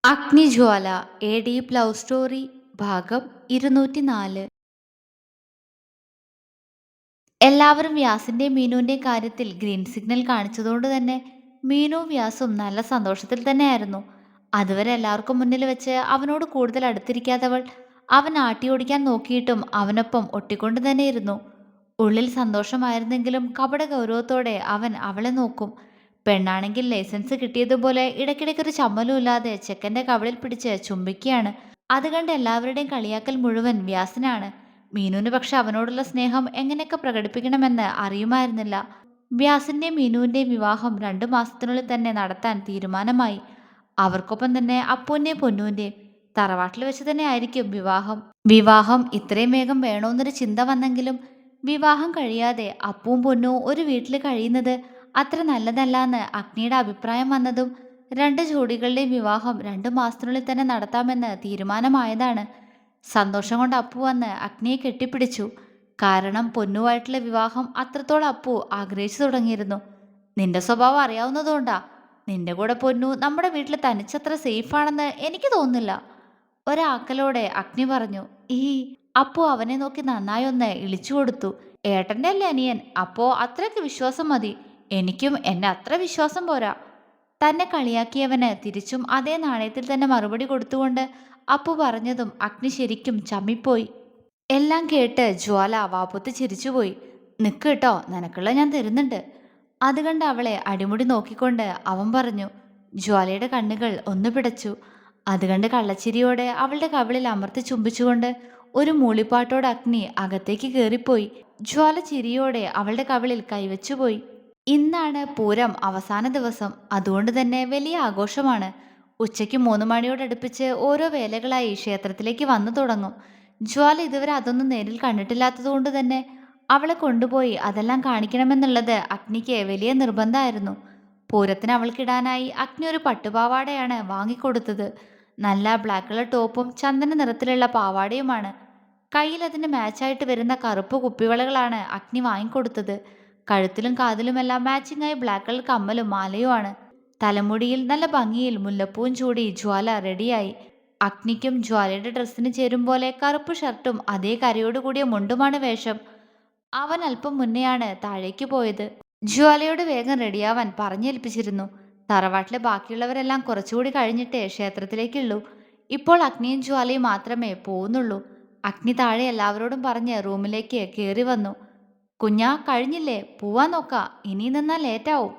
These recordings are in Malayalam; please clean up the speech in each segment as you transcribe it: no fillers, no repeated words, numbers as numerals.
അഗ്നിജ്വാല എ ഡീപ് ലവ് സ്റ്റോറി ഭാഗം 204. എല്ലാവരും വ്യാസിന്റെയും മീനുവിന്റെയും കാര്യത്തിൽ ഗ്രീൻ സിഗ്നൽ കാണിച്ചതുകൊണ്ട് തന്നെ മീനുവും വ്യാസും നല്ല സന്തോഷത്തിൽ തന്നെയായിരുന്നു. അതുവരെ എല്ലാവർക്കും മുന്നിൽ വെച്ച് അവനോട് കൂടുതൽ അടുത്തിരിക്കാത്തവൾ അവൻ ആട്ടിയോടിക്കാൻ നോക്കിയിട്ടും അവനൊപ്പം ഒട്ടിക്കൊണ്ട് തന്നെയിരുന്നു. ഉള്ളിൽ സന്തോഷമായിരുന്നെങ്കിലും കപട ഗൗരവത്തോടെ അവൻ അവളെ നോക്കും. പെണ്ണാണെങ്കിൽ ലൈസൻസ് കിട്ടിയതുപോലെ ഇടയ്ക്കിടയ്ക്കൊരു ചമ്മലുമില്ലാതെ ചെക്കൻ്റെ കവിളിൽ പിടിച്ച് ചുംബിക്കുകയാണ്. അത് കണ്ട് എല്ലാവരുടെയും കളിയാക്കൽ മുഴുവൻ വ്യാസനാണ്. മീനുവിന് പക്ഷെ അവനോടുള്ള സ്നേഹം എങ്ങനെയൊക്കെ പ്രകടിപ്പിക്കണമെന്ന് അറിയുമായിരുന്നില്ല. വ്യാസിൻ്റെയും മീനുവിൻ്റെയും വിവാഹം 2 മാസത്തിനുള്ളിൽ തന്നെ നടത്താൻ തീരുമാനമായി. അവർക്കൊപ്പം തന്നെ അപ്പുവിൻ്റെയും പൊന്നുവിൻ്റെയും തറവാട്ടിൽ വെച്ച് തന്നെ ആയിരിക്കും വിവാഹം. വിവാഹം ഇത്രയും വേഗം വേണമെന്നൊരു ചിന്ത വന്നെങ്കിലും വിവാഹം കഴിയാതെ അപ്പുവും പൊന്നുവും ഒരു വീട്ടിൽ കഴിയുന്നത് അത്ര നല്ലതല്ലാന്ന് അഗ്നിയുടെ അഭിപ്രായം വന്നതും 2 ജോഡികളുടെയും വിവാഹം 2 മാസത്തിനുള്ളിൽ തന്നെ നടത്താമെന്ന് തീരുമാനമായതാണ്. സന്തോഷം കൊണ്ട് അപ്പു വന്ന് അഗ്നിയെ കെട്ടിപ്പിടിച്ചു. കാരണം പൊന്നുവായിട്ടുള്ള വിവാഹം അത്രത്തോളം അപ്പു ആഗ്രഹിച്ചു തുടങ്ങിയിരുന്നു. നിന്റെ സ്വഭാവം അറിയാവുന്നതുകൊണ്ടാ. നിന്റെ കൂടെ പൊന്നു നമ്മുടെ വീട്ടിൽ തനിച്ചത്ര സേഫാണെന്ന് എനിക്ക് തോന്നുന്നില്ല. ഒരാക്കലോടെ അഗ്നി പറഞ്ഞു. ഈ അപ്പു അവനെ നോക്കി നന്നായി ഒന്ന് ഇളിച്ചു കൊടുത്തു. ഏട്ടൻ്റെ അല്ലേ അനിയൻ, അപ്പോ അത്രയ്ക്ക് വിശ്വാസം മതി. എനിക്കും എന്നെ അത്ര വിശ്വാസം പോരാ. തന്നെ കളിയാക്കിയവന് തിരിച്ചും അതേ നാണയത്തിൽ തന്നെ മറുപടി കൊടുത്തുകൊണ്ട് അപ്പു പറഞ്ഞതും അഗ്നി ശരിക്കും ചമ്മിപ്പോയി. എല്ലാം കേട്ട് ജ്വാല വാപ്പുത്ത് ചിരിച്ചുപോയി. നിക്ക് കേട്ടോ, നിനക്കുള്ള ഞാൻ തരുന്നുണ്ട്. അത് കണ്ട് അവളെ അടിമുടി നോക്കിക്കൊണ്ട് അവൻ പറഞ്ഞു. ജ്വാലയുടെ കണ്ണുകൾ ഒന്ന് പിടച്ചു. അത് കണ്ട് കള്ളച്ചിരിയോടെ അവളുടെ കവിളിൽ അമർത്തി ചുംബിച്ചുകൊണ്ട് ഒരു മൂളിപ്പാട്ടോടെ അഗ്നി അകത്തേക്ക് കയറിപ്പോയി. ജ്വാല ചിരിയോടെ അവളുടെ കവിളിൽ കൈവച്ചുപോയി. ഇന്നാണ് പൂരം അവസാന ദിവസം. അതുകൊണ്ട് തന്നെ വലിയ ആഘോഷമാണ്. ഉച്ചയ്ക്ക് 3 മണിയോടടുപ്പിച്ച് ഓരോ വേലകളായി ക്ഷേത്രത്തിലേക്ക് വന്നു തുടങ്ങും. ജ്വാല ഇതുവരെ അതൊന്നും നേരിൽ കണ്ടിട്ടില്ലാത്തതുകൊണ്ട് തന്നെ അവളെ കൊണ്ടുപോയി അതെല്ലാം കാണിക്കണമെന്നുള്ളത് അഗ്നിക്ക് വലിയ നിർബന്ധമായിരുന്നു. പൂരത്തിന് അവൾക്കിടാനായി അഗ്നി ഒരു പട്ടുപാവാടയാണ് വാങ്ങിക്കൊടുത്തത്. നല്ല ബ്ലാക്ക് കളർ ടോപ്പും ചന്ദന നിറത്തിലുള്ള പാവാടയുമാണ്. കയ്യിൽ അതിന് മാച്ചായിട്ട് വരുന്ന കറുപ്പ് കുപ്പിവളകളാണ് അഗ്നി വാങ്ങിക്കൊടുത്തത്. കഴുത്തിലും കാതിലുമെല്ലാം മാച്ചിങ്ങായി ബ്ലാക്ക് കളർ കമ്മലും മാലയുമാണ്. തലമുടിയിൽ നല്ല ഭംഗിയിൽ മുല്ലപ്പൂവും ചൂടി ജ്വാല റെഡിയായി. അഗ്നിക്കും ജ്വാലയുടെ ഡ്രസ്സിന് ചേരും പോലെ കറുപ്പ് ഷർട്ടും അതേ കരയോടുകൂടിയ മുണ്ടുമാണ് വേഷം. അവൻ അല്പം മുന്നെയാണ് താഴേക്ക് പോയത്. ജ്വാലയോട് വേഗം റെഡിയാവാൻ പറഞ്ഞേൽപ്പിച്ചിരുന്നു. തറവാട്ടിലെ ബാക്കിയുള്ളവരെല്ലാം കുറച്ചുകൂടി കഴിഞ്ഞിട്ടേ ക്ഷേത്രത്തിലേക്കുള്ളൂ. ഇപ്പോൾ അഗ്നിയും ജ്വാലയും മാത്രമേ പോകുന്നുള്ളൂ. അഗ്നി താഴെ എല്ലാവരോടും പറഞ്ഞ് റൂമിലേക്ക് കയറി വന്നു. കുഞ്ഞാ, കഴിഞ്ഞില്ലേ? പോവാൻ നോക്ക, ഇനി നിന്നാൽ ലേറ്റാവും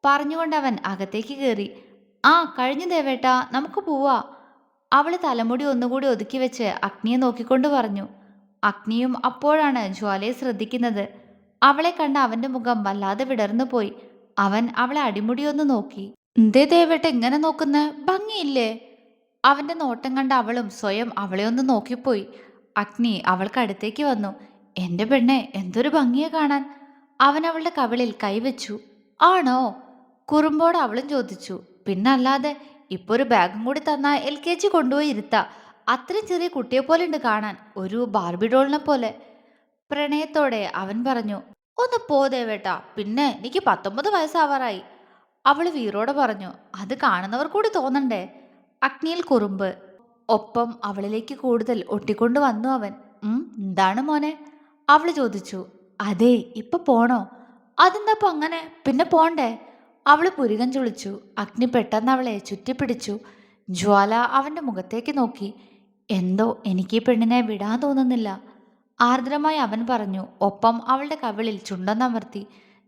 പറഞ്ഞുകൊണ്ടവൻ അകത്തേക്ക് കയറി. ആ കഴിഞ്ഞു ദേവേട്ടാ, നമുക്ക് പോവാ. അവള് തലമുടി ഒന്നുകൂടി ഒതുക്കി വെച്ച് അഗ്നിയെ നോക്കിക്കൊണ്ട് പറഞ്ഞു. അഗ്നിയും അപ്പോഴാണ് ജ്വാലയെ ശ്രദ്ധിക്കുന്നത്. അവളെ കണ്ട അവന്റെ മുഖം വല്ലാതെ വിടർന്നു പോയി. അവൻ അവളെ അടിമുടിയൊന്ന് നോക്കി. എന്തേ ദേവേട്ട ഇങ്ങനെ നോക്കുന്ന? ഭംഗിയില്ലേ? അവന്റെ നോട്ടം കണ്ട അവളും സ്വയം അവളെ ഒന്ന് നോക്കിപ്പോയി. അഗ്നി അവൾക്ക് വന്നു. എന്റെ പെണ്ണെ, എന്തൊരു ഭംഗിയെ കാണാൻ. അവൻ അവളുടെ കവിളിൽ കൈവച്ചു. ആണോ? കുറുമ്പോട് അവളും ചോദിച്ചു. പിന്നല്ലാതെ, ഇപ്പൊ ഒരു ബാഗും കൂടി തന്നാ LKG കൊണ്ടുപോയി ഇരുത്താ. അത്രയും ചെറിയ കുട്ടിയെ പോലെ ഉണ്ട് കാണാൻ, ഒരു ബാർബി ഡോളിനെ പോലെ. പ്രണയത്തോടെ അവൻ പറഞ്ഞു. ഒന്ന് പോ ദേവേട്ടാ, പിന്നെ എനിക്ക് 19 വയസ്സാവാറായി. അവള് വീറോടെ പറഞ്ഞു. അത് കാണുന്നവർ കൂടി തോന്നണ്ടേ? അഗ്നിയിൽ കുറുമ്പ്. ഒപ്പം അവളിലേക്ക് കൂടുതൽ ഒട്ടിക്കൊണ്ട് വന്നു അവൻ. എന്താണ് മോനെ? അവള് ചോദിച്ചു. അതെ, ഇപ്പൊ പോണോ? അതെന്താപ്പ അങ്ങനെ? പിന്നെ പോണ്ടേ? അവള് പുരികം ചുളിച്ചു. അഗ്നി പെട്ടെന്ന് അവളെ ചുറ്റിപ്പിടിച്ചു. ജ്വാല അവന്റെ മുഖത്തേക്ക് നോക്കി. എന്തോ എനിക്ക് ഈ പെണ്ണിനെ വിടാൻ തോന്നുന്നില്ല. ആർദ്രമായി അവൻ പറഞ്ഞു. ഒപ്പം അവളുടെ കവിളിൽ ചുണ്ടൊന്നമർത്തി.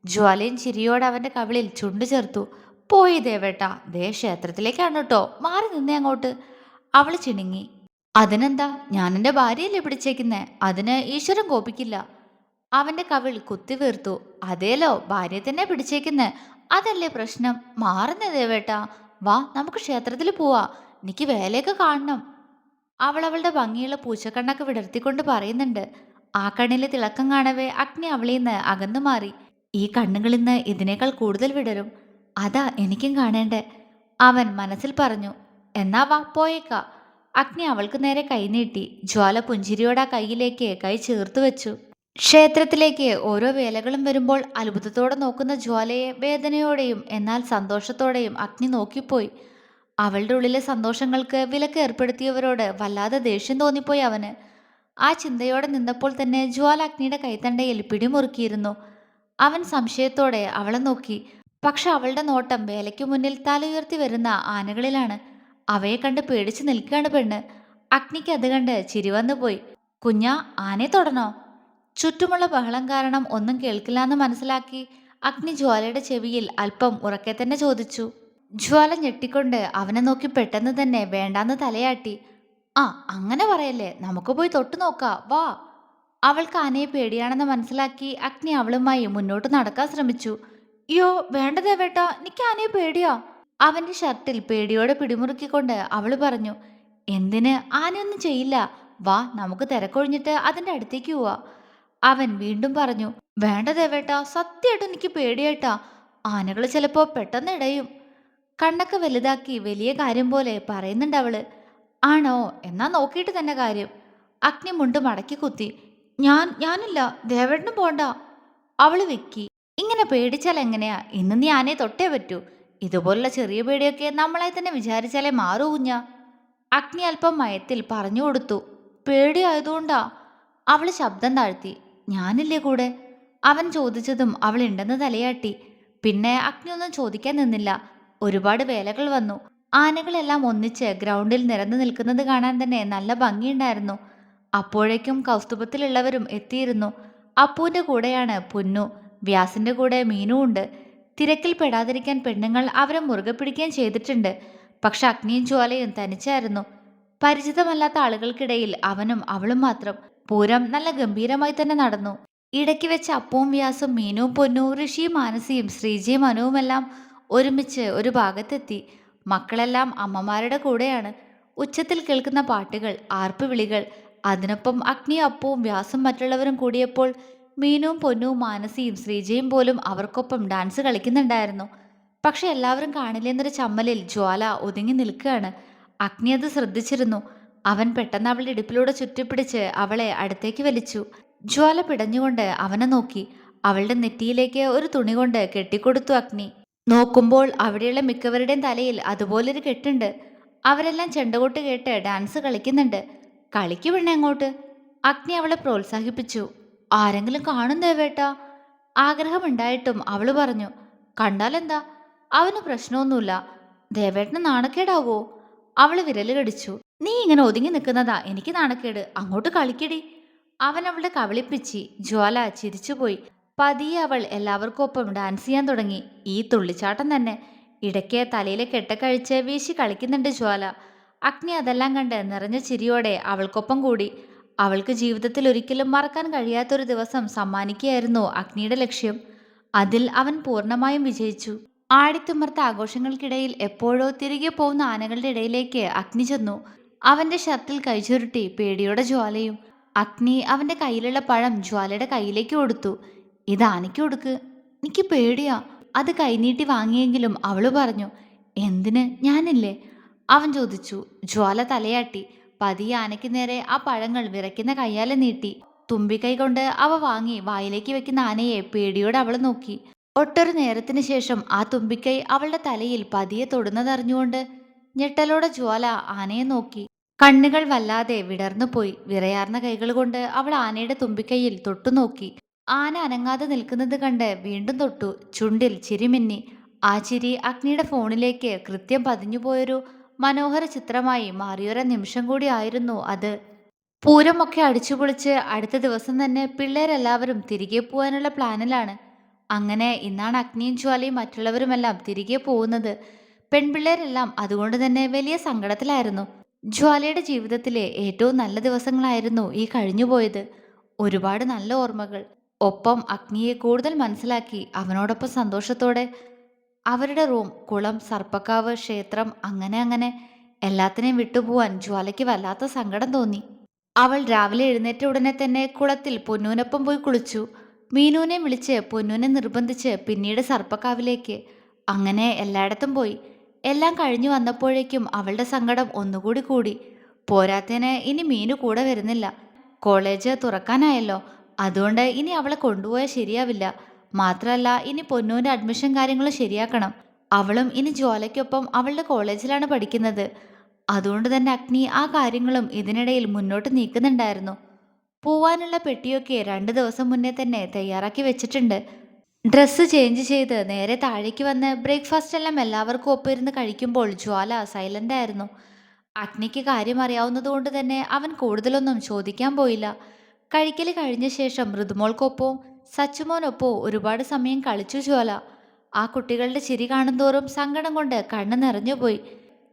ജ്വാലയും ചിരിയോടെ അവന്റെ കവിളിൽ ചുണ്ടു ചേർത്തു. പോയി ദേവേട്ടാ, ദേ ക്ഷേത്രത്തിലേക്കാണ് കേട്ടോ, മാറി നിന്നേ അങ്ങോട്ട്. അവള് ചിണുങ്ങി. അതിനെന്താ, ഞാൻ എൻ്റെ ഭാര്യയല്ലേ പിടിച്ചേക്കുന്നേ, അതിന് ഈശ്വരൻ കോപിക്കില്ല. അവന്റെ കവിൾ കുത്തി വീർത്തു. അതേലോ, ഭാര്യയെ തന്നെ പിടിച്ചേക്കുന്നേ, അതല്ലേ പ്രശ്നം. മാറുന്നേ ദേവേട്ടാ, വാ നമുക്ക് ക്ഷേത്രത്തിൽ പോവാ, എനിക്ക് വേലയൊക്കെ കാണണം. അവൾ അവളുടെ ഭംഗിയുള്ള പൂച്ചക്കണ്ണൊക്കെ വിടർത്തിക്കൊണ്ട് പറയുന്നുണ്ട്. ആ കണ്ണിലെ തിളക്കം കാണവേ അഗ്നി അവളിൽ നിന്ന് അകന്നു മാറി. ഈ കണ്ണുകളിൽ നിന്ന് ഇതിനേക്കാൾ കൂടുതൽ വിടരും, അതാ എനിക്കും കാണേണ്ടേ, അവൻ മനസ്സിൽ പറഞ്ഞു. എന്നാ വാ പോയേക്കാ. അഗ്നി അവൾക്ക് നേരെ കൈനീട്ടി. ജ്വാല പുഞ്ചിരിയോടെ ആ കൈയിലേക്ക് കൈ ചേർത്ത് വെച്ചു. ക്ഷേത്രത്തിലേക്ക് ഓരോ വേലകളും വരുമ്പോൾ അത്ഭുതത്തോടെ നോക്കുന്ന ജ്വാലയെ വേദനയോടെയും എന്നാൽ സന്തോഷത്തോടെയും അഗ്നി നോക്കിപ്പോയി. അവളുടെ ഉള്ളിലെ സന്തോഷങ്ങൾക്ക് വിലക്ക് ഏർപ്പെടുത്തിയവരോട് വല്ലാതെ ദേഷ്യം തോന്നിപ്പോയി അവന്. ആ ചിന്തയോടെ നിന്നപ്പോൾ തന്നെ ജ്വാല അഗ്നിയുടെ കൈത്തണ്ടയിൽ പിടിമുറുക്കിയിരുന്നു. അവൻ സംശയത്തോടെ അവളെ നോക്കി. പക്ഷെ അവളുടെ നോട്ടം വേലയ്ക്കു മുന്നിൽ തലയുയർത്തി വരുന്ന ആനകളിലാണ്. അവയെ കണ്ട് പേടിച്ചു നിൽക്കുകയാണ് പെണ്ണ്. അഗ്നിക്ക് അത് കണ്ട് ചിരി വന്നുപോയി. കുഞ്ഞാ, ആനയെ തൊടണോ? ചുറ്റുമുള്ള ബഹളം കാരണം ഒന്നും കേൾക്കില്ലാന്ന് മനസ്സിലാക്കി അഗ്നി ജ്വാലയുടെ ചെവിയിൽ അല്പം ഉറക്കെ തന്നെ ചോദിച്ചു. ജ്വാല ഞെട്ടിക്കൊണ്ട് അവനെ നോക്കി പെട്ടെന്ന് തന്നെ വേണ്ടാന്ന് തലയാട്ടി. ആ, അങ്ങനെ പറയല്ലേ, നമുക്ക് പോയി തൊട്ടു നോക്കാം, വാ. അവൾക്ക് ആനയെ പേടിയാണെന്ന് മനസ്സിലാക്കി അഗ്നി അവളുമായി മുന്നോട്ട് നടക്കാൻ ശ്രമിച്ചു. യോ, വേണ്ട ദേവേട്ടാ, എനിക്ക് ആനയെ പേടിയാ. അവന്റെ ഷർട്ടിൽ പേടിയോടെ പിടിമുറുക്കിക്കൊണ്ട് അവള് പറഞ്ഞു. എന്തിന്? ആനയൊന്നും ചെയ്യില്ല, വാ, നമുക്ക് തിരക്കൊഴിഞ്ഞിട്ട് അതിന്റെ അടുത്തേക്ക് പോവാ. അവൻ വീണ്ടും പറഞ്ഞു. വേണ്ട ദേവേട്ടാ, സത്യമായിട്ടും എനിക്ക് പേടിയായിട്ടാ. ആനകൾ ചിലപ്പോ പെട്ടെന്ന് ഇടയും. കണ്ണൊക്കെ വലുതാക്കി വലിയ കാര്യം പോലെ പറയുന്നുണ്ട് അവള്. ആണോ? എന്നാ നോക്കിയിട്ട് തന്നെ കാര്യം. അഗ്നി മുണ്ട് മടക്കി കുത്തി. ഞാനില്ല, ദേവേട്ടനും പോണ്ട. അവള് വെക്കി. ഇങ്ങനെ പേടിച്ചാൽ എങ്ങനെയാ? ഇന്ന് നീ ആനയെ തൊട്ടേ പറ്റൂ. ഇതുപോലുള്ള ചെറിയ പേടിയൊക്കെ നമ്മളെ തന്നെ വിചാരിച്ചാലേ മാറൂ കുഞ്ഞാ. അഗ്നി അല്പം മയത്തിൽ പറഞ്ഞു കൊടുത്തു. പേടിയായതുകൊണ്ടാ. അവള് ശബ്ദം താഴ്ത്തി. ഞാനില്ലേ കൂടെ? അവൻ ചോദിച്ചതും അവൾ ഉണ്ടെന്ന് തലയാട്ടി. പിന്നെ അഗ്നി ഒന്നും ചോദിക്കാൻ നിന്നില്ല. ഒരുപാട് വേലകൾ വന്നു. ആനകളെല്ലാം ഒന്നിച്ച് ഗ്രൗണ്ടിൽ നിരന്നു നിൽക്കുന്നത് കാണാൻ തന്നെ നല്ല ഭംഗിയുണ്ടായിരുന്നു. അപ്പോഴേക്കും കൗസ്തുഭത്തിലുള്ളവരും എത്തിയിരുന്നു. അപ്പുവിന്റെ കൂടെയാണ് പുന്നു. വ്യാസിന്റെ കൂടെ മീനു ഉണ്ട്. തിരക്കിൽ പെടാതിരിക്കാൻ പെണ്ണുങ്ങൾ അവരെ മുറുകെ പിടിക്കുകയും ചെയ്തിട്ടുണ്ട്. പക്ഷെ അഗ്നിയും ജ്വാലയും തനിച്ചായിരുന്നു. പരിചിതമല്ലാത്ത ആളുകൾക്കിടയിൽ അവനും അവളും മാത്രം. പൂരം നല്ല ഗംഭീരമായി തന്നെ നടന്നു. ഇടയ്ക്ക് വെച്ച് അപ്പവും വ്യാസും മീനുവും പൊന്നു, ഋഷിയും മാനസിയും ശ്രീജയും അനുവുമെല്ലാം ഒരുമിച്ച് ഒരു ഭാഗത്തെത്തി. മക്കളെല്ലാം അമ്മമാരുടെ കൂടെയാണ്. ഉച്ചത്തിൽ കേൾക്കുന്ന പാട്ടുകൾ, ആർപ്പുവിളികൾ, അതിനൊപ്പം അഗ്നിയും അപ്പവും വ്യാസും മറ്റുള്ളവരും കൂടിയപ്പോൾ മീനുവും പൊന്നുവും മാനസിയും ശ്രീജയും പോലും അവർക്കൊപ്പം ഡാൻസ് കളിക്കുന്നുണ്ടായിരുന്നു. പക്ഷെ എല്ലാവരും കാണില്ലെന്നൊരു ചമ്മലിൽ ജ്വാല ഒതുങ്ങി നിൽക്കുകയാണ്. അഗ്നി അത് ശ്രദ്ധിച്ചിരുന്നു. അവൻ പെട്ടെന്ന് അവളുടെ ഇടുപ്പിലൂടെ ചുറ്റിപ്പിടിച്ച് അവളെ അടുത്തേക്ക് വലിച്ചു. ജ്വാല പിടഞ്ഞുകൊണ്ട് അവനെ നോക്കി. അവളുടെ നെറ്റിയിലേക്ക് ഒരു തുണി കൊണ്ട് കെട്ടിക്കൊടുത്തു അഗ്നി. നോക്കുമ്പോൾ അവിടെയുള്ള മിക്കവരുടെയും തലയിൽ അതുപോലൊരു കെട്ടുണ്ട്. അവരെല്ലാം ചെണ്ടകൊട്ട് കേട്ട് ഡാൻസ് കളിക്കുന്നുണ്ട്. കളിക്കു പെണ്ണെ അങ്ങോട്ട്. അഗ്നി അവളെ പ്രോത്സാഹിപ്പിച്ചു. ആരെങ്കിലും കാണും ദേവേട്ടാ. ആഗ്രഹമുണ്ടായിട്ടും അവള് പറഞ്ഞു. കണ്ടാലെന്താ, അവന് പ്രശ്നമൊന്നുമില്ല. ദേവേട്ടന് നാണക്കേടാവോ? അവള് വിരല് കടിച്ചു. നീ ഇങ്ങനെ ഒതുങ്ങി നിൽക്കുന്നതാ എനിക്ക് നാണക്കേട്. അങ്ങോട്ട് കളിക്കടി. അവൻ അവളുടെ കവിളിപ്പിച്ചി. ജ്വാല ചിരിച്ചുപോയി. പതിയെ അവൾ എല്ലാവർക്കൊപ്പം ഡാൻസ് ചെയ്യാൻ തുടങ്ങി. ഈ തുള്ളിച്ചാട്ടം തന്നെ. ഇടയ്ക്ക് തലയിലെ കെട്ടക്കഴിച്ച് വീശി കളിക്കുന്നുണ്ട് ജ്വാല. അഗ്നി അതെല്ലാം കണ്ട് നിറഞ്ഞ ചിരിയോടെ അവൾക്കൊപ്പം കൂടി. അവൾക്ക് ജീവിതത്തിൽ ഒരിക്കലും മറക്കാൻ കഴിയാത്തൊരു ദിവസം സമ്മാനിക്കുകയായിരുന്നു അഗ്നിയുടെ ലക്ഷ്യം. അതിൽ അവൻ പൂർണ്ണമായും വിജയിച്ചു. ആടിത്തുമർത്ത ആഘോഷങ്ങൾക്കിടയിൽ എപ്പോഴോ തിരികെ പോകുന്ന ആനകളുടെ ഇടയിലേക്ക് അഗ്നി ചെന്നു. അവന്റെ ഷർട്ടിൽ കൈചുരുട്ടി പേടിയോടെ ജ്വാലയും. അഗ്നി അവന്റെ കയ്യിലുള്ള പഴം ജ്വാലയുടെ കയ്യിലേക്ക് കൊടുത്തു. ഇത് ആനയ്ക്ക് കൊടുക്ക്, എനിക്ക് പേടിയാ. അത് കൈനീട്ടി വാങ്ങിയെങ്കിലും അവള് പറഞ്ഞു. എന്തിന്? ഞാനില്ലേ? അവൻ ചോദിച്ചു. ജ്വാല തലയാട്ടി. പതിയെ ആനയ്ക്ക് നേരെ ആ പഴങ്ങൾ വിറയ്ക്കുന്ന കയ്യാലെ നീട്ടി. തുമ്പിക്കൈ കൊണ്ട് അവ വാങ്ങി വായിലേക്ക് വെക്കുന്ന ആനയെ പേടിയോടെ അവൾ നോക്കി. ഒട്ടൊരു നേരത്തിന് ശേഷം ആ തുമ്പിക്കൈ അവളുടെ തലയിൽ പതിയെ തൊടുന്നതറിഞ്ഞുകൊണ്ട് ഞെട്ടലോടെ ജ്വാല ആനയെ നോക്കി. കണ്ണുകൾ വല്ലാതെ വിടർന്നുപോയി. വിറയാർന്ന കൈകൾ കൊണ്ട് അവൾ ആനയുടെ തുമ്പിക്കൈയിൽ തൊട്ടുനോക്കി. ആന അനങ്ങാതെ നിൽക്കുന്നത് കണ്ട് വീണ്ടും തൊട്ടു. ചുണ്ടിൽ ചിരിമിന്നി. ആ ചിരി അഗ്നിയുടെ ഫോണിലേക്ക് കൃത്യം പതിഞ്ഞുപോയൊരു മനോഹര ചിത്രമായി മാറിയൊരു നിമിഷം കൂടി ആയിരുന്നു അത്. പൂരമൊക്കെ അടിച്ചുപൊളിച്ച് അടുത്ത ദിവസം തന്നെ പിള്ളേരെല്ലാവരും തിരികെ പോകാനുള്ള പ്ലാനിലാണ്. അങ്ങനെ ഇന്നാണ് അഗ്നിയും ജ്വാലയും മറ്റുള്ളവരുമെല്ലാം തിരികെ പോകുന്നത്. പെൺപിള്ളേരെല്ലാം അതുകൊണ്ട് തന്നെ വലിയ സങ്കടത്തിലായിരുന്നു. ജ്വാലയുടെ ജീവിതത്തിലെ ഏറ്റവും നല്ല ദിവസങ്ങളായിരുന്നു ഈ കഴിഞ്ഞുപോയത്. ഒരുപാട് നല്ല ഓർമ്മകൾ. ഒപ്പം അഗ്നിയെ കൂടുതൽ മനസ്സിലാക്കി. അവനോടൊപ്പം സന്തോഷത്തോടെ അവരുടെ റൂം, കുളം, സർപ്പക്കാവ്, ക്ഷേത്രം, അങ്ങനെ അങ്ങനെ എല്ലാത്തിനെയും വിട്ടുപോവാൻ ജ്വാലയ്ക്ക് വല്ലാത്ത സങ്കടം തോന്നി. അവൾ രാവിലെ എഴുന്നേറ്റ ഉടനെ തന്നെ കുളത്തിൽ പൊന്നൂനൊപ്പം പോയി കുളിച്ചു. മീനുവിനെ വിളിച്ച് പൊന്നൂനെ നിർബന്ധിച്ച് പിന്നീട് സർപ്പക്കാവിലേക്ക്. അങ്ങനെ എല്ലായിടത്തും പോയി. എല്ലാം കഴിഞ്ഞു വന്നപ്പോഴേക്കും അവളുടെ സങ്കടം ഒന്നുകൂടി കൂടി. പോരാത്തതിന് ഇനി മീനു കൂടെ വരുന്നില്ല. കോളേജ് തുറക്കാനായല്ലോ. അതുകൊണ്ട് ഇനി അവളെ കൊണ്ടുപോയാൽ ശരിയാവില്ല. മാത്രമല്ല ഇനി പൊന്നൂൻ്റെ അഡ്മിഷൻ കാര്യങ്ങൾ ശരിയാക്കണം. അവളും ഇനി ജ്വാലയ്ക്കൊപ്പം അവളുടെ കോളേജിലാണ് പഠിക്കുന്നത്. അതുകൊണ്ട് തന്നെ അഗ്നി ആ കാര്യങ്ങളും ഇതിനിടയിൽ മുന്നോട്ട് നീക്കുന്നുണ്ടായിരുന്നു. പോവാനുള്ള പെട്ടിയൊക്കെ 2 ദിവസം മുന്നേ തന്നെ തയ്യാറാക്കി വെച്ചിട്ടുണ്ട്. ഡ്രസ്സ് ചേഞ്ച് ചെയ്ത് നേരെ താഴേക്ക് വന്ന് ബ്രേക്ക്ഫാസ്റ്റ് എല്ലാം എല്ലാവർക്കും ഒപ്പം കഴിക്കുമ്പോൾ ജ്വാല സൈലന്റ് ആയിരുന്നു. അഗ്നിക്ക് കാര്യം അറിയാവുന്നതുകൊണ്ട് തന്നെ അവൻ കൂടുതലൊന്നും ചോദിക്കാൻ പോയില്ല. കഴിക്കൽ കഴിഞ്ഞ ശേഷം മൃദുമോൾക്കൊപ്പവും സച്ചുമോനൊപ്പവും ഒരുപാട് സമയം കളിച്ചു ജ്വാല. ആ കുട്ടികളുടെ ചിരി കാണുന്തോറും സങ്കടം കൊണ്ട് കണ്ണ് നിറഞ്ഞുപോയി.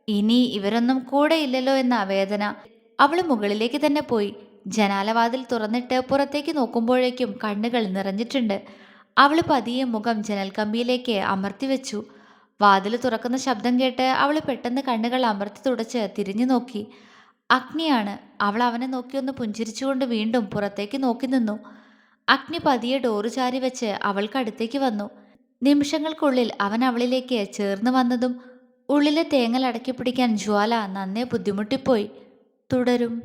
ഇനി ഇവരൊന്നും കൂടെ ഇല്ലല്ലോ എന്ന വേദന. അവള് മുകളിലേക്ക് തന്നെ പോയി. ജനാലവാതിൽ തുറന്നിട്ട് പുറത്തേക്ക് നോക്കുമ്പോഴേക്കും കണ്ണുകൾ നിറഞ്ഞിട്ടുണ്ട്. അവള് പതിയെ മുഖം ജനൽക്കമ്പിയിലേക്ക് അമർത്തി വെച്ചു. വാതിൽ തുറക്കുന്ന ശബ്ദം കേട്ട് അവള് പെട്ടെന്ന് കണ്ണുകൾ അമർത്തി തുടച്ച് തിരിഞ്ഞു നോക്കി. അഗ്നിയാണ്. അവൾ അവനെ നോക്കി ഒന്ന് പുഞ്ചിരിച്ചുകൊണ്ട് വീണ്ടും പുറത്തേക്ക് നോക്കി നിന്നു. അഗ്നി പതിയെ ഡോറ് ചാരി വെച്ച് അവൾക്കടുത്തേക്ക് വന്നു. നിമിഷങ്ങൾക്കുള്ളിൽ അവൻ അവളിലേക്ക് ചേർന്ന് വന്നതും ഉള്ളിലെ തേങ്ങൽ അടക്കി പിടിക്കാൻ ജ്വാല നന്നേ ബുദ്ധിമുട്ടിപ്പോയി. തുടരും.